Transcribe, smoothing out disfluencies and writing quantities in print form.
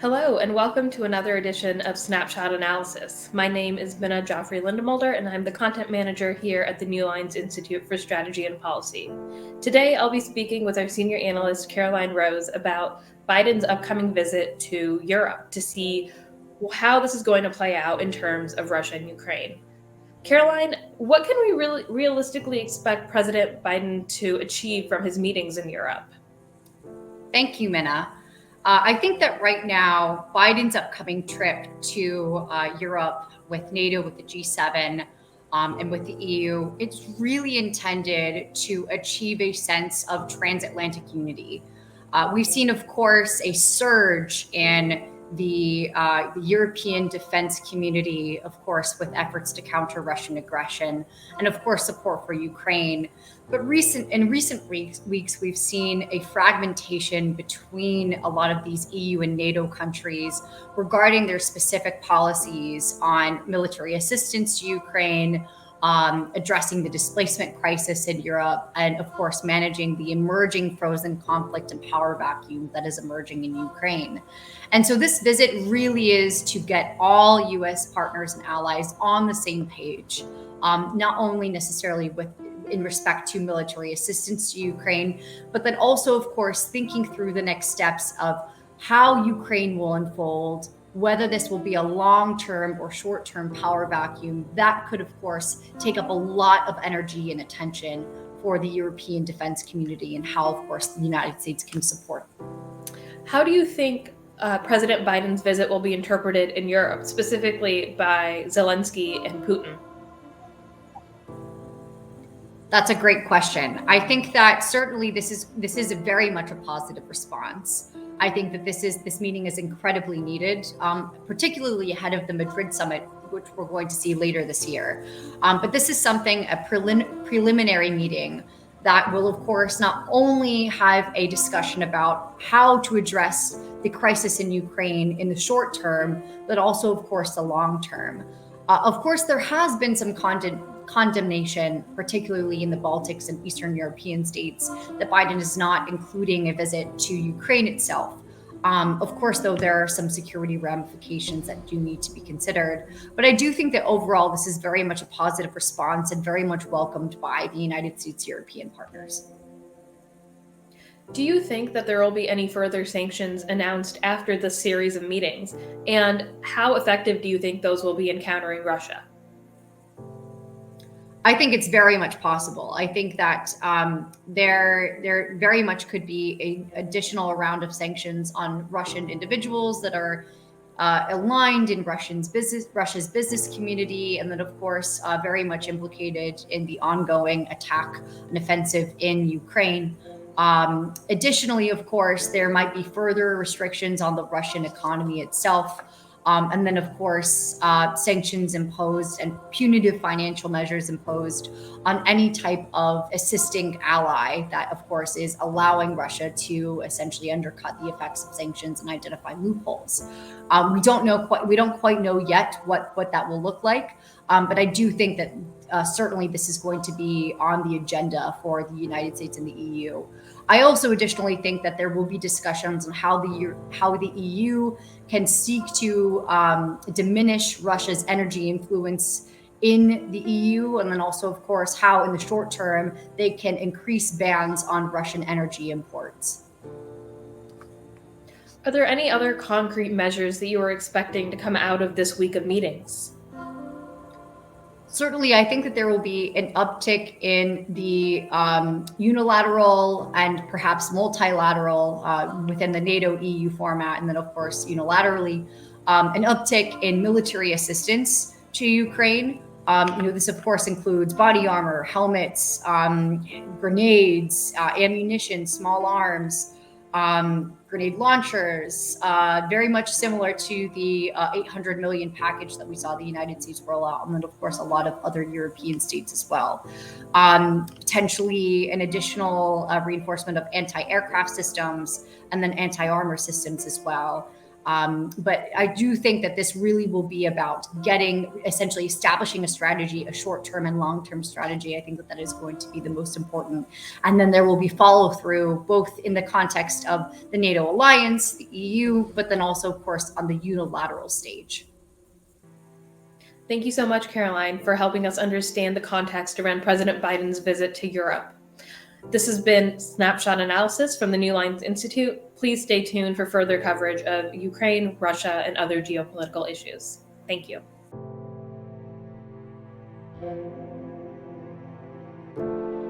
Hello, and welcome to another edition of Snapshot Analysis. My name is Minna Jaffery-Lindemulder, and I'm the content manager here at the New Lines Institute for Strategy and Policy. Today, I'll be speaking with our senior analyst, Caroline Rose, about Biden's upcoming visit to Europe to see how this is going to play out in terms of Russia and Ukraine. Caroline, what can we realistically expect President Biden to achieve from his meetings in Europe? Thank you, Minna. I think that right now, Biden's upcoming trip to Europe with NATO, with the G7, and with the EU, it's really intended to achieve a sense of transatlantic unity. We've seen, of course, a surge in the European defense community, of course, with efforts to counter Russian aggression, and of course, support for Ukraine. But in recent weeks, we've seen a fragmentation between a lot of these EU and NATO countries regarding their specific policies on military assistance to Ukraine, addressing the displacement crisis in Europe, and of course, managing the emerging frozen conflict and power vacuum that is emerging in Ukraine. And so this visit really is to get all US partners and allies on the same page, not only necessarily in respect to military assistance to Ukraine, but then also, of course, thinking through the next steps of how Ukraine will unfold, whether this will be a long-term or short-term power vacuum. That could, of course, take up a lot of energy and attention for the European defense community, and how, of course, the United States can support. How do you think President Biden's visit will be interpreted in Europe, specifically by Zelensky and Putin? That's a great question. I think that certainly this is very much a positive response. I think that this meeting is incredibly needed, particularly ahead of the Madrid summit, which we're going to see later this year. But this is a preliminary meeting that will, of course, not only have a discussion about how to address the crisis in Ukraine in the short term, but also, of course, the long term. Of course, there has been some condemnation, particularly in the Baltics and Eastern European states, that Biden is not including a visit to Ukraine itself. Of course, though, there are some security ramifications that do need to be considered. But I do think that overall, this is very much a positive response and very much welcomed by the United States European partners. Do you think that there will be any further sanctions announced after this series of meetings? And how effective do you think those will be in countering Russia? I think it's very much possible. I think that there very much could be an additional round of sanctions on Russian individuals that are aligned in Russia's business community, and then, of course, very much implicated in the ongoing attack and offensive in Ukraine. Additionally, of course, there might be further restrictions on the Russian economy itself. And then, of course, sanctions imposed and punitive financial measures imposed on any type of assisting ally that, of course, is allowing Russia to essentially undercut the effects of sanctions and identify loopholes. We don't quite know yet what that will look like, but I do think that certainly this is going to be on the agenda for the United States and the EU. I also additionally think that there will be discussions on how the EU can seek to diminish Russia's energy influence in the EU, and then also, of course, how in the short term they can increase bans on Russian energy imports. Are there any other concrete measures that you are expecting to come out of this week of meetings? Certainly, I think that there will be an uptick in the unilateral and perhaps multilateral within the NATO-EU format, and then, of course, unilaterally, an uptick in military assistance to Ukraine. This, of course, includes body armor, helmets, grenades, ammunition, small arms, grenade launchers, very much similar to the 800 million package that we saw the United States roll out, and then, of course, a lot of other European states as well. Potentially an additional reinforcement of anti-aircraft systems, and then anti-armor systems as well. But I do think that this really will be about essentially establishing a strategy, a short-term and long-term strategy. I think that is going to be the most important. And then there will be follow-through, both in the context of the NATO alliance, the EU, but then also, of course, on the unilateral stage. Thank you so much, Caroline, for helping us understand the context around President Biden's visit to Europe. This has been Snapshot Analysis from the New Lines Institute. Please stay tuned for further coverage of Ukraine, Russia, and other geopolitical issues. Thank you.